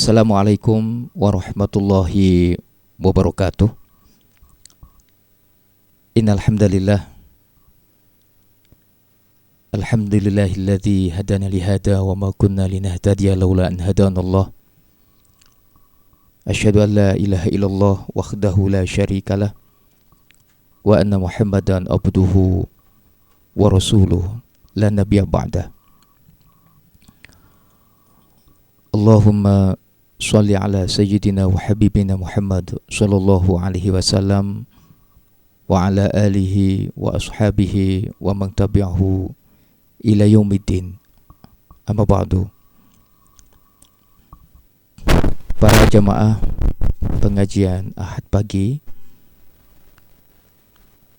Assalamualaikum warahmatullahi wabarakatuh. Innal hamdalillah alhamdulillahilladzi hadana li hada wa ma kunna linahtadiya laula an hadanallah. Asyhadu an la ilaha illallah wahdahu la syarikalah wa anna Muhammadan abduhu wa rasuluh la nabiyya ba'dah. Allahumma sholli ala sayyidina wa habibina Muhammad sallallahu alaihi wasallam wa ala alihi wa ashabihi wa man tabi'ahu ila yaumiddin. Amma ba'du. Para jamaah pengajian Ahad pagi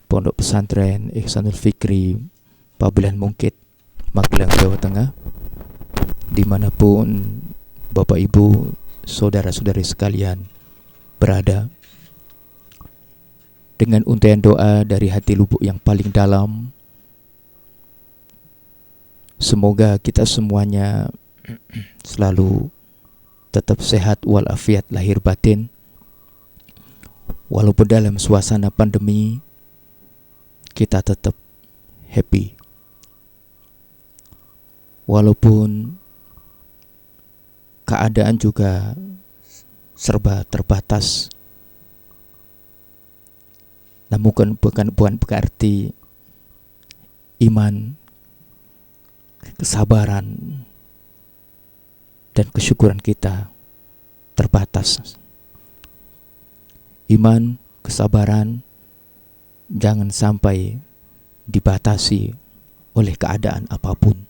Pondok Pesantren Ihsanul Fikri Pabelan Mungkit, Magelang, Jawa Tengah, dimanapun Bapak Ibu, saudara-saudari sekalian berada, dengan untaian doa dari hati lubuk yang paling dalam, semoga kita semuanya selalu tetap sehat walafiat lahir batin, walaupun dalam suasana pandemi kita tetap happy, walaupun keadaan juga serba terbatas. Namun bukan berarti iman, kesabaran, dan kesyukuran kita terbatas. Iman, kesabaran jangan sampai dibatasi oleh keadaan apapun.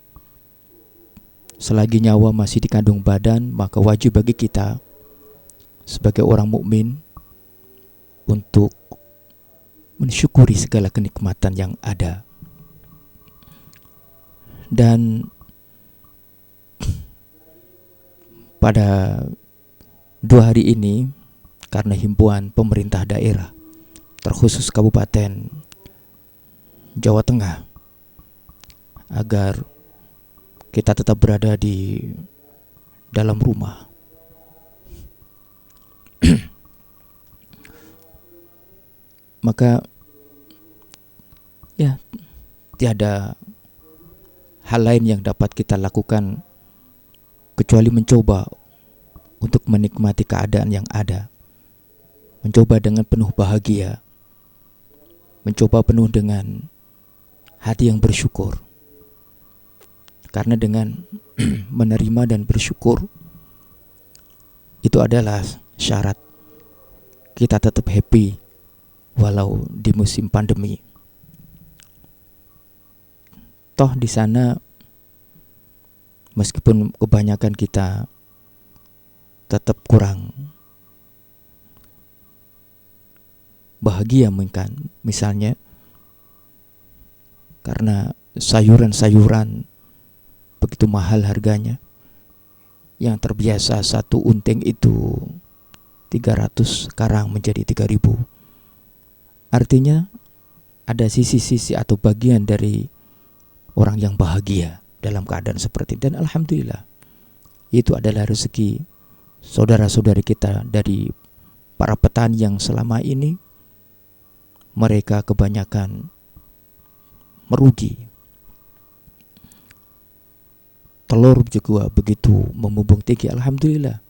Selagi nyawa masih dikandung badan, maka wajib bagi kita sebagai orang mukmin untuk mensyukuri segala kenikmatan yang ada. Dan pada 2 hari ini, karena himbauan pemerintah daerah, terkhusus Kabupaten Jawa Tengah, agar kita tetap berada di dalam rumah, maka ya tiada hal lain yang dapat kita lakukan kecuali mencoba untuk menikmati keadaan yang ada, mencoba dengan penuh bahagia, mencoba penuh dengan hati yang bersyukur. Karena dengan menerima dan bersyukur itu adalah syarat kita tetap happy walau di musim pandemi. Toh di sana meskipun kebanyakan kita tetap kurang bahagia mungkin, misalnya karena sayuran-sayuran begitu mahal harganya. Yang terbiasa satu unting itu 300, sekarang menjadi 3.000. Artinya ada sisi-sisi atau bagian dari orang yang bahagia dalam keadaan seperti ini. Dan alhamdulillah itu adalah rezeki saudara-saudari kita dari para petani yang selama ini mereka kebanyakan merugi. Telur juga begitu membumbung tinggi, alhamdulillah.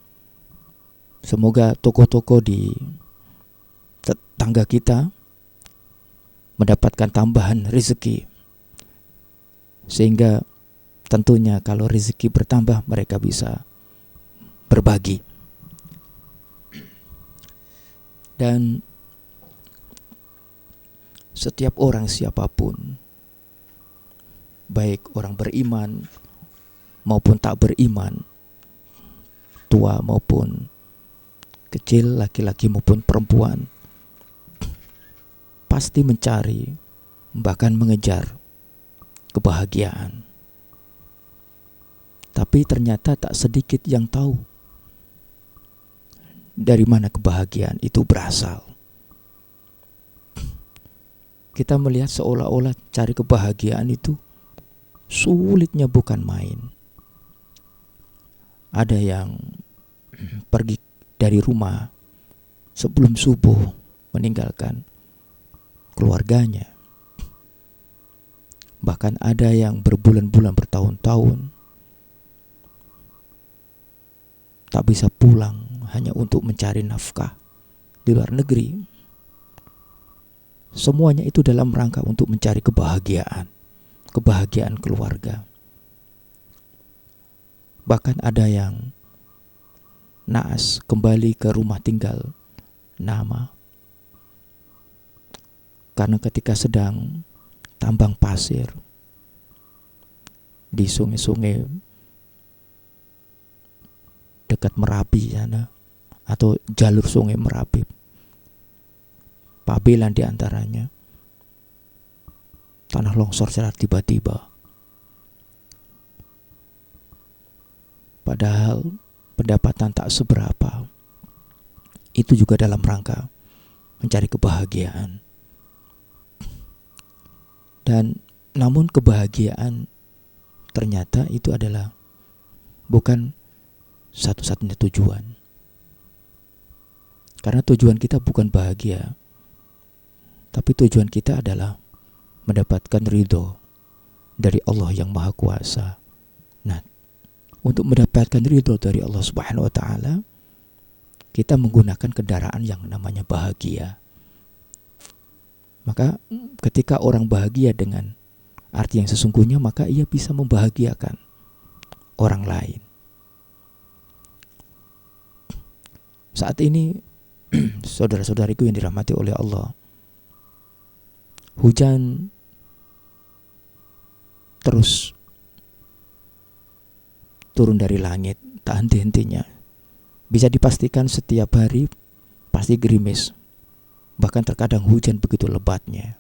Semoga toko-toko di tetangga kita mendapatkan tambahan rezeki, sehingga tentunya kalau rezeki bertambah mereka bisa berbagi. Dan setiap orang, siapapun, baik orang beriman maupun tak beriman, tua maupun kecil, laki-laki maupun perempuan, pasti mencari, bahkan mengejar kebahagiaan. Tapi ternyata tak sedikit yang tahu dari mana kebahagiaan itu berasal. Kita melihat seolah-olah cari kebahagiaan itu sulitnya bukan main. Ada yang pergi dari rumah sebelum subuh, meninggalkan keluarganya. Bahkan ada yang berbulan-bulan, bertahun-tahun tak bisa pulang hanya untuk mencari nafkah di luar negeri. Semuanya itu dalam rangka untuk mencari kebahagiaan keluarga. Bahkan ada yang naas kembali ke rumah tinggal nama, karena ketika sedang tambang pasir di sungai-sungai dekat Merapi sana, atau jalur sungai Merapi, Pabelan diantaranya, tanah longsor secara tiba-tiba. Padahal pendapatan tak seberapa, itu juga dalam rangka mencari kebahagiaan. Dan namun kebahagiaan ternyata itu adalah bukan satu-satunya tujuan. Karena tujuan kita bukan bahagia, tapi tujuan kita adalah mendapatkan ridho dari Allah yang Maha Kuasa. Nah, untuk mendapatkan ridho dari Allah Subhanahu wa Ta'ala, kita menggunakan kendaraan yang namanya bahagia. Maka ketika orang bahagia dengan arti yang sesungguhnya, maka ia bisa membahagiakan orang lain. Saat ini saudara-saudariku yang dirahmati oleh Allah, hujan terus turun dari langit tak henti-hentinya. Bisa dipastikan setiap hari pasti gerimis. Bahkan terkadang hujan begitu lebatnya.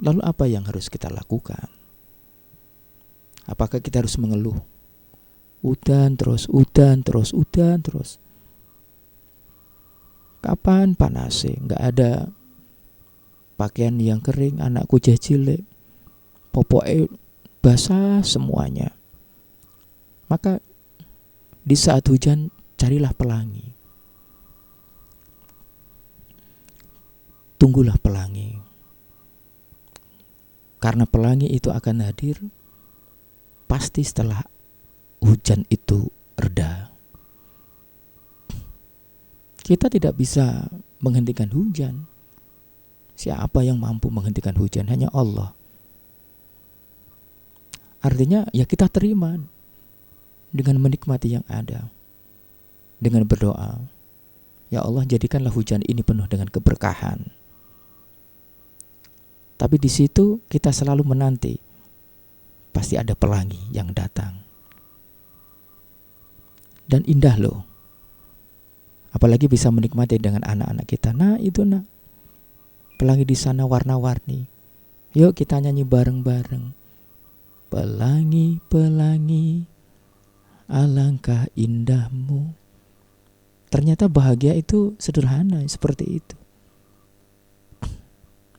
Lalu apa yang harus kita lakukan? Apakah kita harus mengeluh? Udan terus. Kapan panasnya? Gak ada pakaian yang kering, anakku cilik, popoknya basah semuanya. Maka di saat hujan carilah pelangi. Tunggulah pelangi. Karena pelangi itu akan hadir pasti setelah hujan itu reda. Kita tidak bisa menghentikan hujan. Siapa yang mampu menghentikan hujan? Hanya Allah. Artinya ya kita terima dengan menikmati yang ada, dengan berdoa, ya Allah, jadikanlah hujan ini penuh dengan keberkahan. Tapi di situ kita selalu menanti, pasti ada pelangi yang datang. Dan indah loh. Apalagi bisa menikmati dengan anak-anak kita. Nah itu nak, pelangi di sana warna-warni. Yuk kita nyanyi bareng-bareng. Pelangi, pelangi, alangkah indahmu. Ternyata bahagia itu sederhana seperti itu.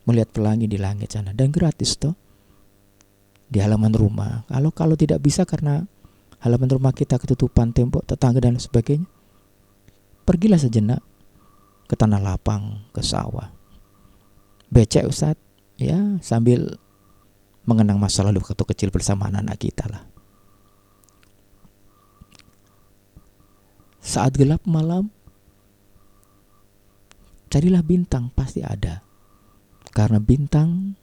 Melihat pelangi di langit sana, dan gratis toh, di halaman rumah. Kalau tidak bisa karena halaman rumah kita ketutupan tembok, tetangga dan sebagainya, pergilah sejenak ke tanah lapang, ke sawah. Becek Ustaz, ya sambil mengenang masa lalu waktu kecil bersama anak-anak kita lah. Saat gelap malam, carilah bintang, pasti ada. Karena bintang,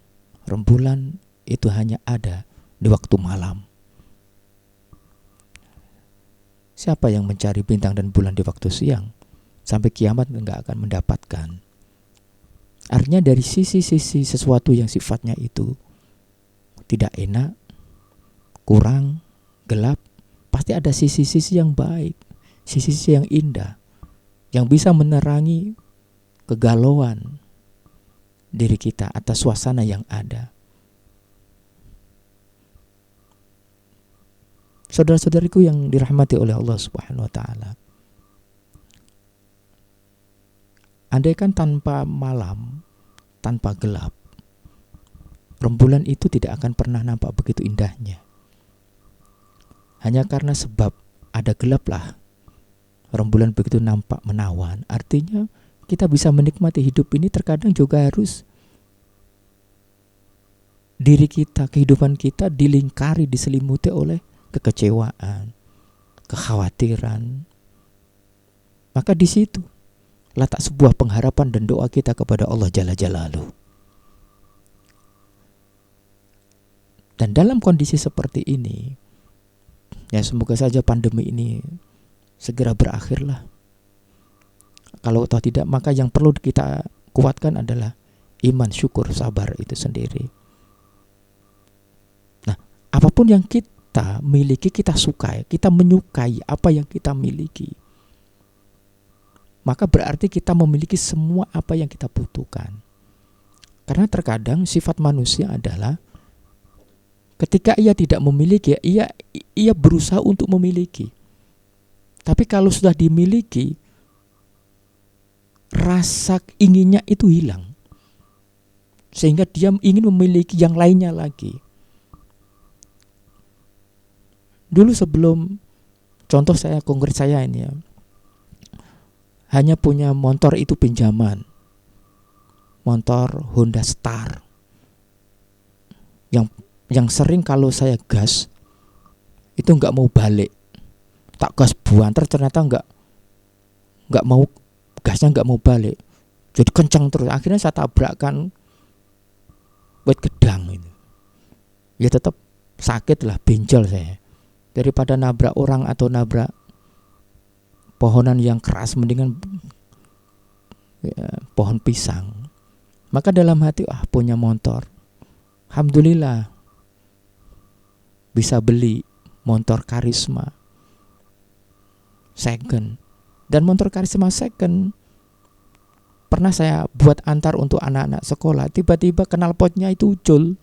rembulan itu hanya ada di waktu malam. Siapa yang mencari bintang dan bulan di waktu siang, sampai kiamat enggak akan mendapatkan. Artinya dari sisi-sisi sesuatu yang sifatnya itu tidak enak, kurang, gelap, pasti ada sisi-sisi yang baik, sisi-sisi yang indah, yang bisa menerangi kegalauan diri kita atas suasana yang ada. Saudara-saudariku yang dirahmati oleh Allah Subhanahu wa Ta'ala, andaikan tanpa malam, tanpa gelap, rembulan itu tidak akan pernah nampak begitu indahnya. Hanya karena sebab ada gelap lah rembulan begitu nampak menawan. Artinya kita bisa menikmati hidup ini terkadang juga harus diri kita, kehidupan kita dilingkari, diselimuti oleh kekecewaan, kekhawatiran. Maka di situ letak sebuah pengharapan dan doa kita kepada Allah Jalla Jalaluhu. Dan dalam kondisi seperti ini, ya semoga saja pandemi ini segera berakhirlah. Kalau toh tidak, maka yang perlu kita kuatkan adalah iman, syukur, sabar itu sendiri. Nah, apapun yang kita miliki, kita sukai, kita menyukai apa yang kita miliki, maka berarti kita memiliki semua apa yang kita butuhkan. Karena terkadang sifat manusia adalah ketika ia tidak memiliki, ia berusaha untuk memiliki. Tapi kalau sudah dimiliki, rasa inginnya itu hilang. Sehingga dia ingin memiliki yang lainnya lagi. Dulu sebelum, contoh saya, konkret saya ini ya, hanya punya motor itu pinjaman. Motor Honda Star. Yang sering kalau saya gas, itu nggak mau balik. Tak gas buanter ternyata nggak mau, gasnya nggak mau balik, jadi kencang terus. Akhirnya saya tabrakkan buat gedang itu, ya tetap sakit lah, benjol saya. Daripada nabrak orang atau nabrak pohonan yang keras, mendingan ya, pohon pisang. Maka dalam hati, punya motor, alhamdulillah bisa beli motor Karisma second. Dan motor Karisma second pernah saya buat antar untuk anak-anak sekolah. Tiba-tiba knalpotnya itu ucul.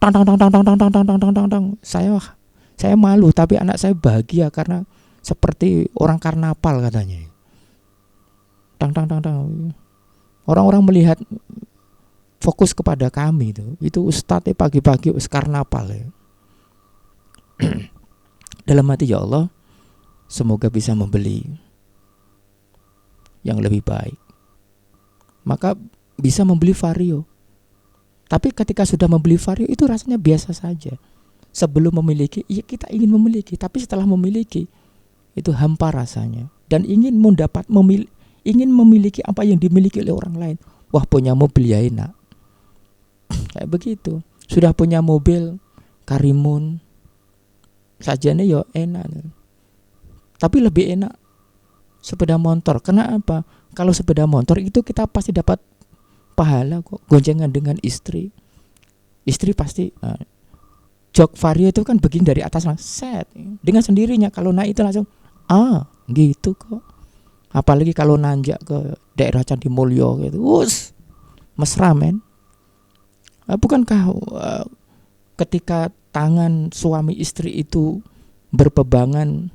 Tang tang tang tang tang tang tang tang tang tang tang. Saya malu, tapi anak saya bahagia karena seperti orang karnaval katanya. Tang tang tang tang. Orang-orang melihat, fokus kepada kami itu. Itu ustadznya pagi-pagi karnaval ya. Dalam hati, ya Allah, semoga bisa membeli yang lebih baik. Maka bisa membeli Vario. Tapi ketika sudah membeli Vario itu rasanya biasa saja. Sebelum memiliki, ya kita ingin memiliki. Tapi setelah memiliki, itu hampa rasanya. Dan ingin memiliki apa yang dimiliki oleh orang lain. Wah, punya mobil ya enak. Kayak begitu. Sudah punya mobil Karimun, sajane ya enak. Tapi lebih enak sepeda motor. Kenapa? Kalau sepeda motor itu kita pasti dapat pahala kok, goncengan dengan istri. Istri pasti jok Vario itu kan begini dari atas langsung set dengan sendirinya. Kalau naik itu langsung gitu kok. Apalagi kalau nanjak ke daerah Candi Mulyo gitu, mesra men. Bukankah ketika tangan suami istri itu berpebangan,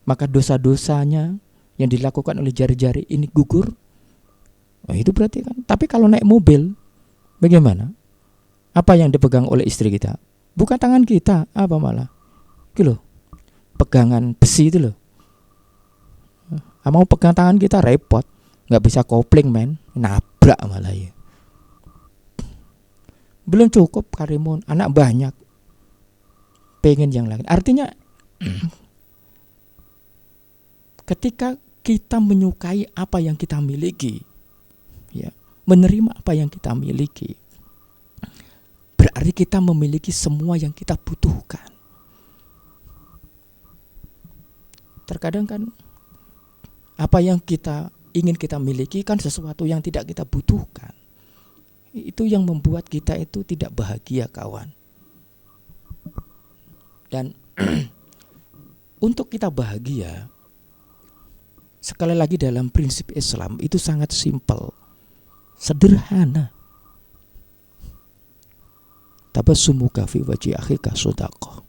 maka dosa-dosanya yang dilakukan oleh jari-jari ini gugur? Itu berarti kan. Tapi kalau naik mobil, bagaimana? Apa yang dipegang oleh istri kita? Bukan tangan kita, apa malah? Gitu loh, pegangan besi itu loh. Mau pegang tangan kita repot, nggak bisa kopling men, nabrak malah ya. Belum cukup Karimun, anak banyak, pengen yang lain. Artinya ketika kita menyukai apa yang kita miliki, ya, menerima apa yang kita miliki, berarti kita memiliki semua yang kita butuhkan. Terkadang kan apa yang kita ingin kita miliki kan sesuatu yang tidak kita butuhkan. Itu yang membuat kita itu tidak bahagia, kawan. Dan untuk kita bahagia, sekali lagi dalam prinsip Islam itu sangat simpel, sederhana. Tabassumuka fi wajhi akhika shadaqah.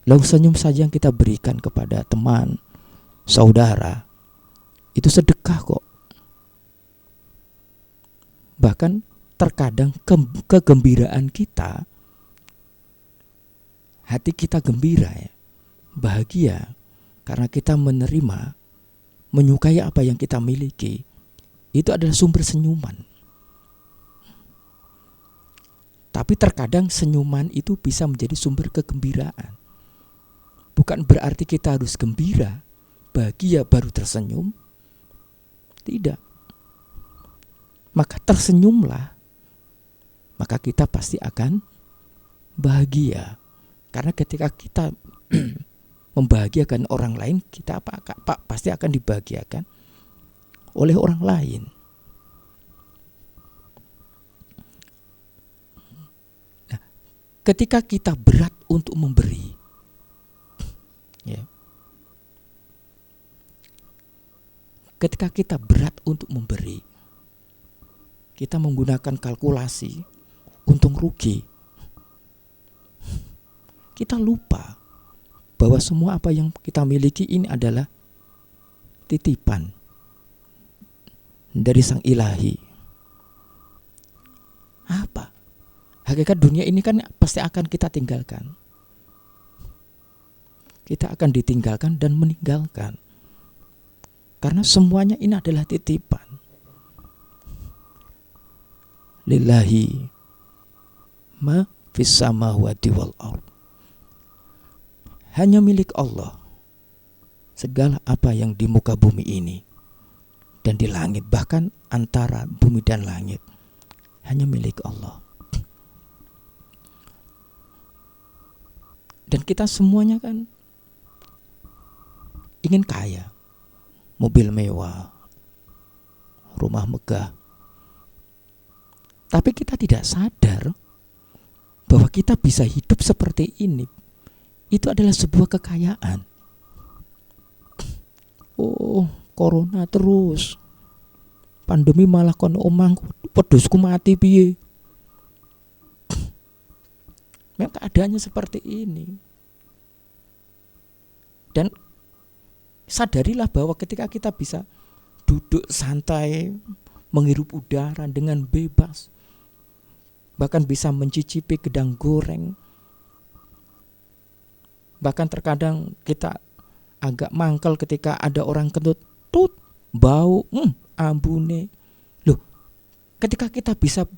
Lalu senyum saja yang kita berikan kepada teman, saudara, itu sedekah kok. Bahkan terkadang kegembiraan kita hati kita gembira ya, bahagia karena kita menerima, menyukai apa yang kita miliki, itu adalah sumber senyuman. Tapi terkadang senyuman itu bisa menjadi sumber kegembiraan. Bukan berarti kita harus gembira, bahagia baru tersenyum. Tidak. Maka tersenyumlah, maka kita pasti akan bahagia. Karena ketika kita membahagiakan orang lain, kita pasti akan dibahagiakan oleh orang lain. Nah, ketika kita berat untuk memberi, ya, ketika kita berat untuk memberi, kita menggunakan kalkulasi untung rugi. Kita lupa bahwa semua apa yang kita miliki ini adalah titipan dari Sang Ilahi. Apa? Hakikat dunia ini kan pasti akan kita tinggalkan. Kita akan ditinggalkan dan meninggalkan. Karena semuanya ini adalah titipan. Lillahi ma fis samawati wal ardh. Hanya milik Allah segala apa yang di muka bumi ini dan di langit, bahkan antara bumi dan langit, hanya milik Allah. Dan kita semuanya kan ingin kaya, mobil mewah, rumah megah. Tapi kita tidak sadar bahwa kita bisa hidup seperti ini. Itu adalah sebuah kekayaan. Oh, corona terus. Pandemi malah kon omang pedusku mati piye. Memang keadaannya seperti ini. Dan sadarilah bahwa ketika kita bisa duduk santai, menghirup udara dengan bebas, bahkan bisa mencicipi gedang goreng, bahkan terkadang kita agak mangkel ketika ada orang kentut, tut, bau, ambune. Loh, ketika kita bisa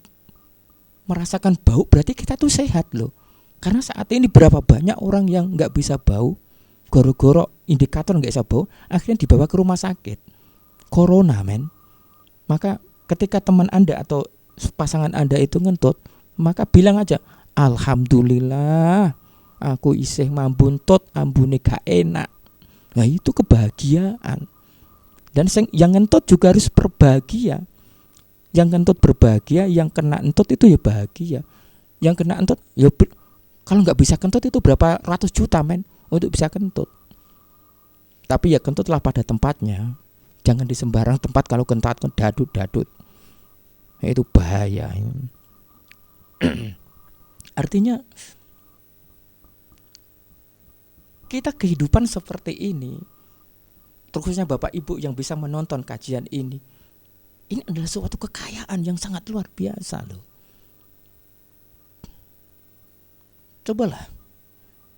merasakan bau, berarti kita tuh sehat loh. Karena saat ini berapa banyak orang yang nggak bisa bau, goro-goro indikator nggak bisa bau, akhirnya dibawa ke rumah sakit. Corona, men. Maka ketika teman Anda atau pasangan Anda itu ngentut, maka bilang aja, alhamdulillah, aku isih mambuntut, ambune gak enak. Nah itu kebahagiaan. Dan yang ngentut juga harus berbahagia. Yang ngentut berbahagia, yang kena entut itu ya bahagia. Yang kena entut, ya kalau nggak bisa kentut itu berapa ratus juta men untuk bisa kentut. Tapi ya kentutlah pada tempatnya. Jangan di sembarang tempat, kalau kentut dadut-dadut. Itu bahaya. Artinya kita kehidupan seperti ini, terusnya Bapak Ibu yang bisa menonton kajian ini adalah suatu kekayaan yang sangat luar biasa loh. Cobalah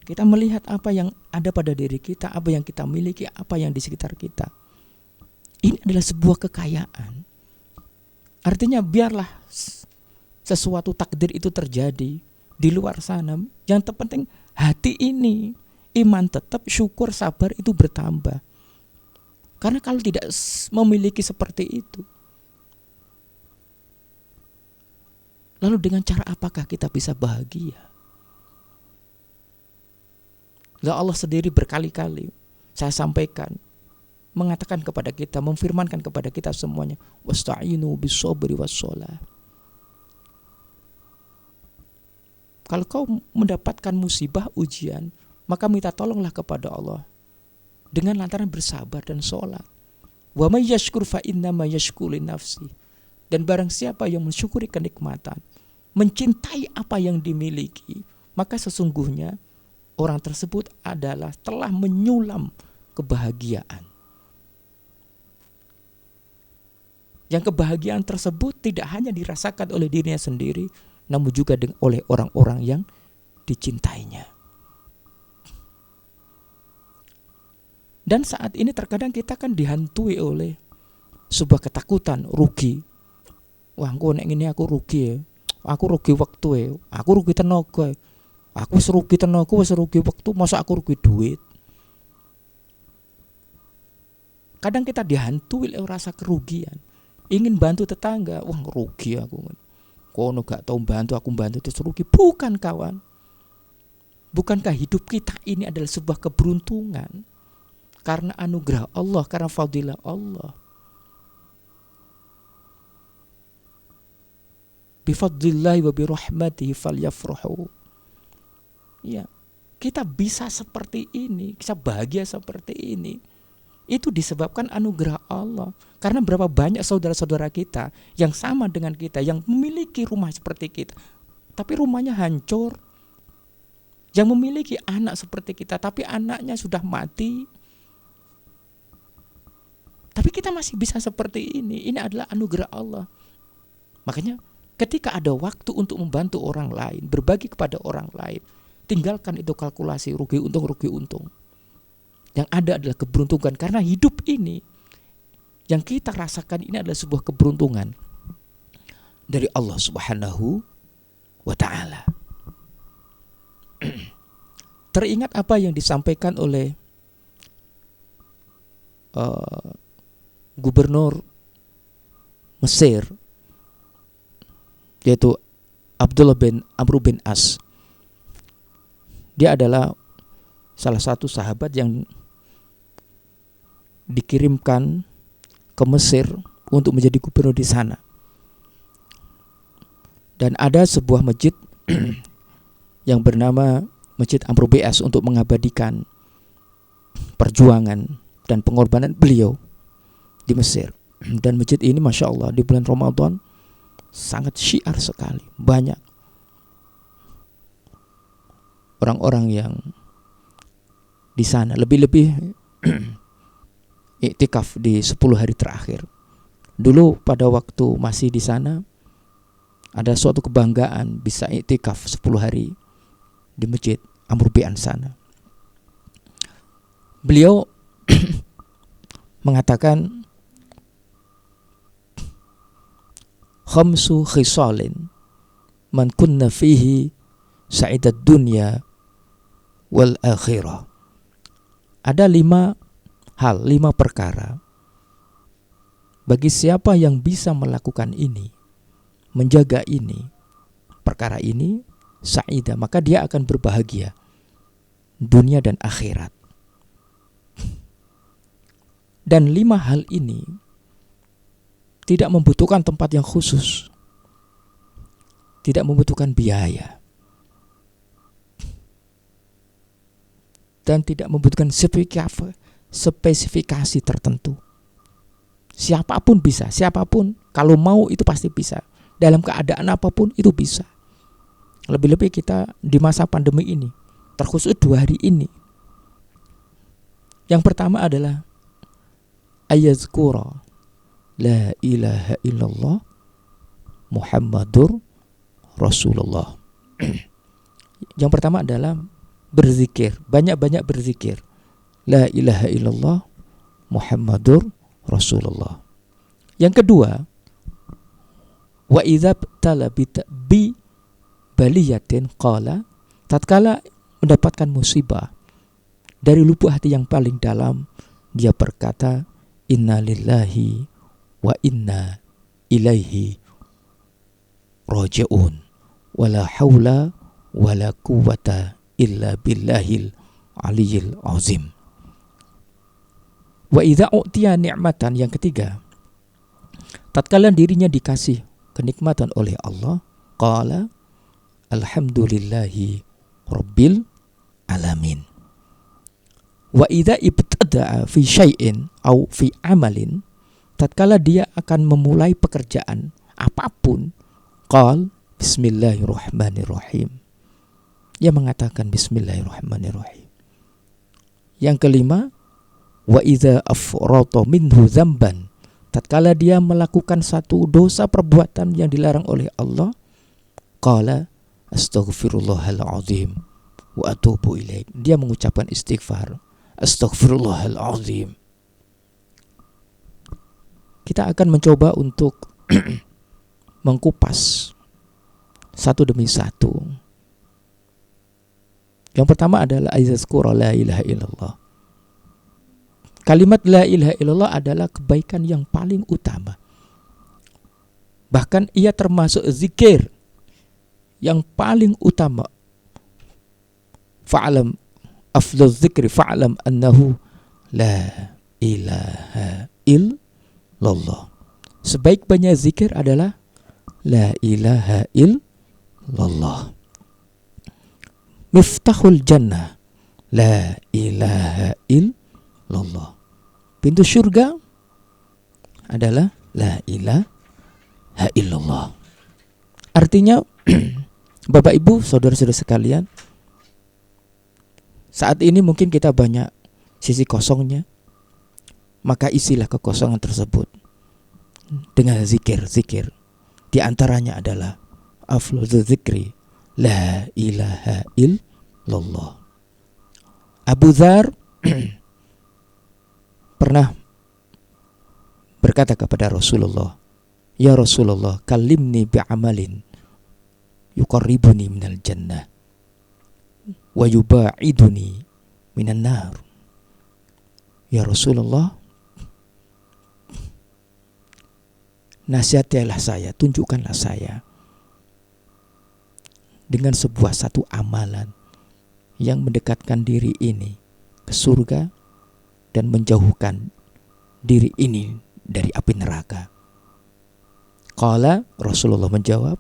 kita melihat apa yang ada pada diri kita, apa yang kita miliki, apa yang di sekitar kita. Ini adalah sebuah kekayaan. Artinya biarlah sesuatu takdir itu terjadi di luar sana. Yang terpenting hati ini, iman tetap, syukur, sabar itu bertambah. Karena kalau tidak memiliki seperti itu, lalu dengan cara apakah kita bisa bahagia? Allah sendiri berkali-kali saya sampaikan, mengatakan kepada kita, memfirmankan kepada kita semuanya, wasta'inu bis-sabri was-shalah. Kalau kau mendapatkan musibah, ujian, maka minta tolonglah kepada Allah dengan lantaran bersabar dan sholat. Wa may yashkur fa innama yashkuru li nafsi. Dan barang siapa yang mensyukuri kenikmatan, mencintai apa yang dimiliki, maka sesungguhnya orang tersebut adalah telah menyulam kebahagiaan. Yang kebahagiaan tersebut tidak hanya dirasakan oleh dirinya sendiri, namun juga oleh orang-orang yang dicintainya. Dan saat ini terkadang kita kan dihantui oleh sebuah ketakutan rugi. Wah, aku nek ngene aku rugi ya. Aku rugi waktu ya. Aku rugi tenaga. Aku wis rugi tenaga, wis rugi waktu, masa aku rugi duit. Kadang kita dihantui oleh rasa kerugian. Ingin bantu tetangga, wah rugi aku. Kono gak tau bantu, aku bantu terus rugi. Bukan kawan. Bukankah hidup kita ini adalah sebuah keberuntungan? Karena anugerah Allah, karena fadilah Allah. Bifadlillahi wa birahmatihi falyafrahu. Ya, kita bisa seperti ini, kita bahagia seperti ini. Itu disebabkan anugerah Allah. Karena berapa banyak saudara-saudara kita yang sama dengan kita, yang memiliki rumah seperti kita, tapi rumahnya hancur. Yang memiliki anak seperti kita, tapi anaknya sudah mati. Tapi kita masih bisa seperti ini. Ini adalah anugerah Allah. Makanya ketika ada waktu untuk membantu orang lain, berbagi kepada orang lain, tinggalkan itu kalkulasi rugi untung. Yang ada adalah keberuntungan. Karena hidup ini yang kita rasakan ini adalah sebuah keberuntungan dari Allah Subhanahu wa ta'ala. Teringat apa yang disampaikan oleh gubernur Mesir, yaitu Abdullah bin Amr bin As. Dia adalah salah satu sahabat yang dikirimkan ke Mesir untuk menjadi gubernur di sana. Dan ada sebuah masjid yang bernama Masjid Amr bin As untuk mengabadikan perjuangan dan pengorbanan beliau di Mesir. Dan masjid ini Masya Allah di bulan Ramadan sangat syiar sekali. Banyak orang-orang yang di sana, lebih-lebih iktikaf di 10 hari terakhir. Dulu pada waktu masih di sana ada suatu kebanggaan bisa iktikaf 10 hari di Masjid Amr bin As sana. Beliau mengatakan khamsu khisalin man kunna fihi sa'idad dunya wal akhirah. Ada 5 hal, 5 perkara. Bagi siapa yang bisa melakukan ini, menjaga ini, perkara ini, sa'idah, maka dia akan berbahagia dunia dan akhirat. Dan 5 hal ini tidak membutuhkan tempat yang khusus, tidak membutuhkan biaya, dan tidak membutuhkan spesifikasi tertentu. Siapapun bisa, siapapun kalau mau itu pasti bisa. Dalam keadaan apapun itu bisa. Lebih-lebih kita di masa pandemi ini, terkhusus 2 hari ini. Yang pertama adalah ayazkura la ilaha illallah Muhammadur Rasulullah. Yang pertama adalah berzikir, banyak-banyak berzikir. La ilaha illallah Muhammadur Rasulullah. Yang kedua, wa idza tala bi baliyatin qala, tatkala mendapatkan musibah dari lubuk hati yang paling dalam, dia berkata inna lillahi wa inna ilaihi raji'un wala haula wala quwwata illa billahil aliyil azim. Wa idza u'tiya ni'matan, yang ketiga, tatkala dirinya dikasih kenikmatan oleh Allah, qala alhamdulillahi rabbil alamin. Wa idza ibtada'a fi syai'in au fi amalin, tatkala dia akan memulai pekerjaan apapun, qal bismillahirrahmanirrahim. Dia mengatakan bismillahirrahmanirrahim. Yang kelima, wa idza afrata minhu dzamban, tatkala dia melakukan satu dosa perbuatan yang dilarang oleh Allah, qala astaghfirullahal azim wa atubu ilaih. Dia mengucapkan istighfar Astaghfirullahalazim. Kita akan mencoba untuk mengkupas satu demi satu. Yang pertama adalah ayazkura la ilaha illallah. Kalimat la ilaha illallah adalah kebaikan yang paling utama. Bahkan ia termasuk zikir yang paling utama. Fa'alam afdal zikri fa'alam annahu la ilaha illallah. Sebaik-baiknya zikir adalah la ilaha illallah. Miftahul jannah la ilaha illallah. Pintu surga adalah la ilaha illallah. Artinya Bapak Ibu, saudara-saudara sekalian, saat ini mungkin kita banyak sisi kosongnya, maka isilah kekosongan tersebut dengan zikir-zikir. Di antaranya adalah afdhalul zikri la ilaha illallah. Abu Dzar pernah berkata kepada Rasulullah, "Ya Rasulullah, kalimni bi'amalin yuqarribuni minal jannah wa yuba'iduni minan nar." Ya Rasulullah, nasihatilah saya, tunjukkanlah saya dengan sebuah satu amalan yang mendekatkan diri ini ke surga dan menjauhkan diri ini dari api neraka. Qala, Rasulullah menjawab,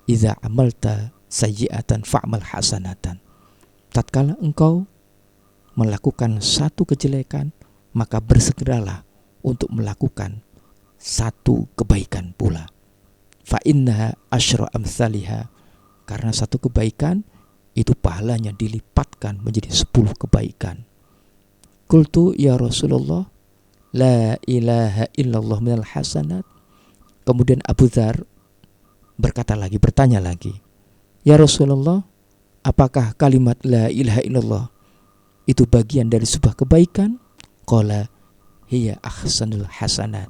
"Idza amalta sayyi'atan fa'mal hasanatan." Tatkala engkau melakukan satu kejelekan, maka bersegeralah untuk melakukan satu kebaikan pula. Fa innaha asyra amsalihha, karena satu kebaikan itu pahalanya dilipatkan menjadi 10 kebaikan. Qultu ya Rasulullah, la ilaha illallah minal hasanat. Kemudian Abu Dzar bertanya lagi, ya Rasulullah, apakah kalimat la ilaha illallah itu bagian dari sebuah kebaikan? Qala hiya ahsanul hasanat.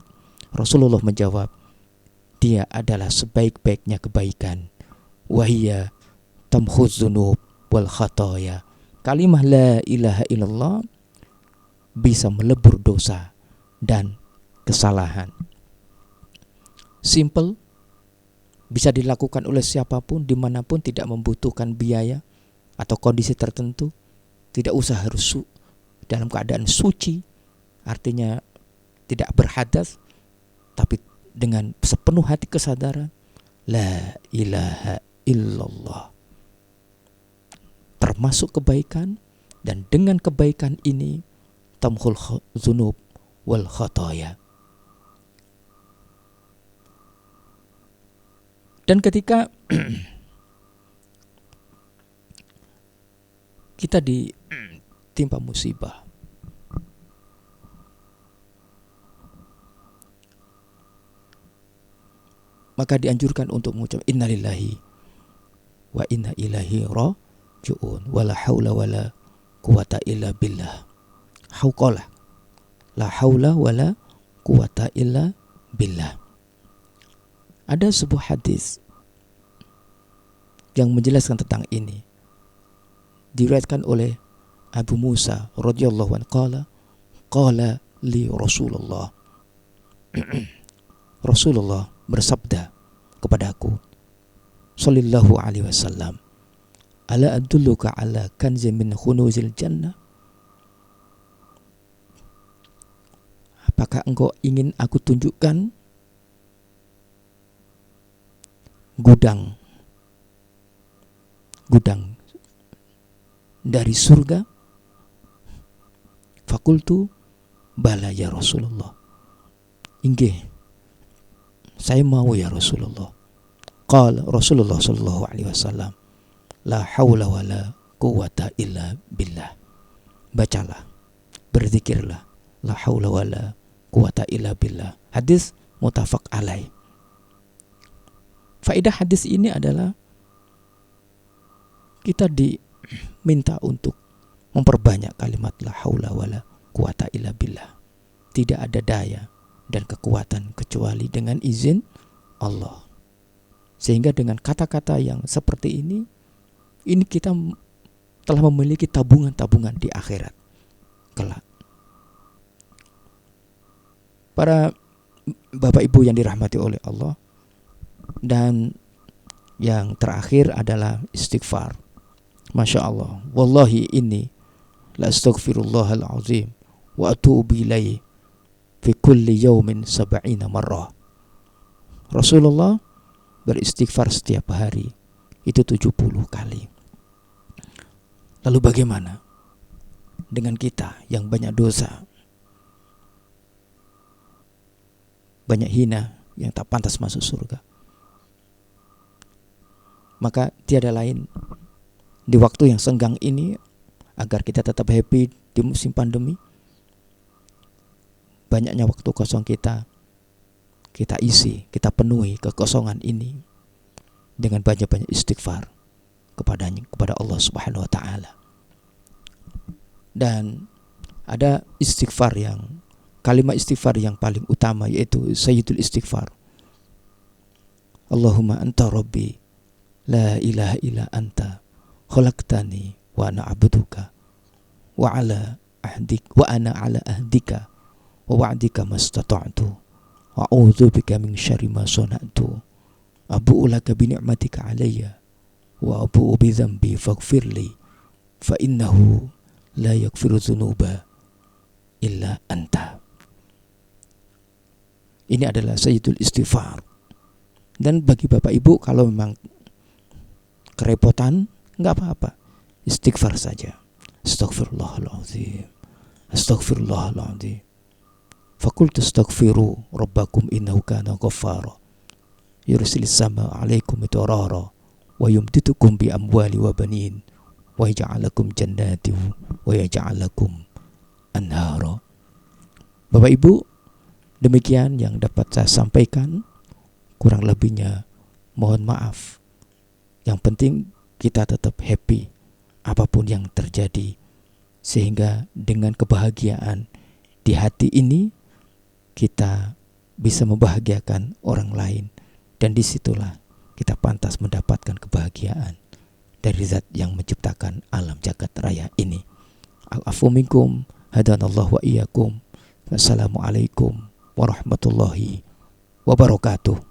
Rasulullah menjawab, dia adalah sebaik-baiknya kebaikan. Wahiyya tamhuz dzunub wal khataya. Kalimat la ilaha illallah bisa melebur dosa dan kesalahan. Simple, bisa dilakukan oleh siapapun, dimanapun, tidak membutuhkan biaya atau kondisi tertentu. Tidak usah harus dalam keadaan suci, artinya tidak berhadas, tapi dengan sepenuh hati kesadaran la ilaha illallah termasuk kebaikan, dan dengan kebaikan ini tamhul dzunub wal khataya. Dan ketika kita ditimpa musibah, maka dianjurkan untuk mengucap innalillahi wa inna ilaihi raji'un wala haula wala quwata illa billah. Hauqalah la haula wala quwata illa billah. Ada sebuah hadis yang menjelaskan tentang ini, diriwayatkan oleh Abu Musa radhiyallahu anhu, qala li Rasulullah Rasulullah bersabda kepadaku sallallahu alaihi wasallam, ala adulluka ala kanzin min khunuzil jannah. Apakah engkau ingin aku tunjukkan gudang dari surga? Fakultu bala ya Rasulullah. Inggih, saya mau ya Rasulullah. Qala Rasulullah sallallahu alaihi wasallam, la haula wala quwata illa billah. Bacalah, berzikirlah, la haula wala quwata illa billah. Hadis muttafaq alaih. Faedah hadis ini adalah kita diminta untuk memperbanyak kalimat la haula wala quwata illa billah. Tidak ada daya dan kekuatan kecuali dengan izin Allah. Sehingga dengan kata-kata yang seperti ini kita telah memiliki tabungan-tabungan di akhirat kelak. Para Bapak Ibu yang dirahmati oleh Allah, dan yang terakhir adalah istighfar. Masya Allah, wallahi inni la astaghfirullahal azim wa atubu ilaihi fi kulli yawmin 70 marrah. Rasulullah beristighfar setiap hari itu 70 kali. Lalu bagaimana dengan kita yang banyak dosa, banyak hina, yang tak pantas masuk surga? Maka tiada lain di waktu yang senggang ini, agar kita tetap happy di musim pandemi, banyaknya waktu kosong kita isi, kita penuhi kekosongan ini dengan banyak-banyak istighfar kepada Allah Subhanahu wa taala. Dan ada istighfar kalimat istighfar yang paling utama, yaitu sayyidul istighfar. Allahumma anta rabbi la ilaha illa anta khalaqtani wa ana abduka wa ana ala ahdika wa wa'dika mastata'tu wa a'udzu bika min syarri ma sana'tu abu'u laka bi ni'matika alayya wa abu'u bi dzambi faghfirli fa innahu la yaghfiru dzunuba illa anta. Ini adalah sayyidul istighfar. Dan bagi Bapak Ibu, kalau memang kerepotan, enggak apa-apa, istighfar saja. Astaghfirullahaladzim, astaghfirullahaladzim. Fakultu astaghfiru rabbakum innahu kana ghaffara yursilis sama alaikum midrara wa yumditukum bi amwali wa banin wa yaj'alakum jannatin wa yaj'alakum anhara. Bapak Ibu, demikian yang dapat saya sampaikan. Kurang lebihnya mohon maaf. Yang penting kita tetap happy apapun yang terjadi, sehingga dengan kebahagiaan di hati ini kita bisa membahagiakan orang lain, dan disitulah kita pantas mendapatkan kebahagiaan dari zat yang menciptakan alam jagat raya ini. Al-afu minkum, hadanallahu wa iyyakum. Wassalamualaikum warahmatullahi wabarakatuh.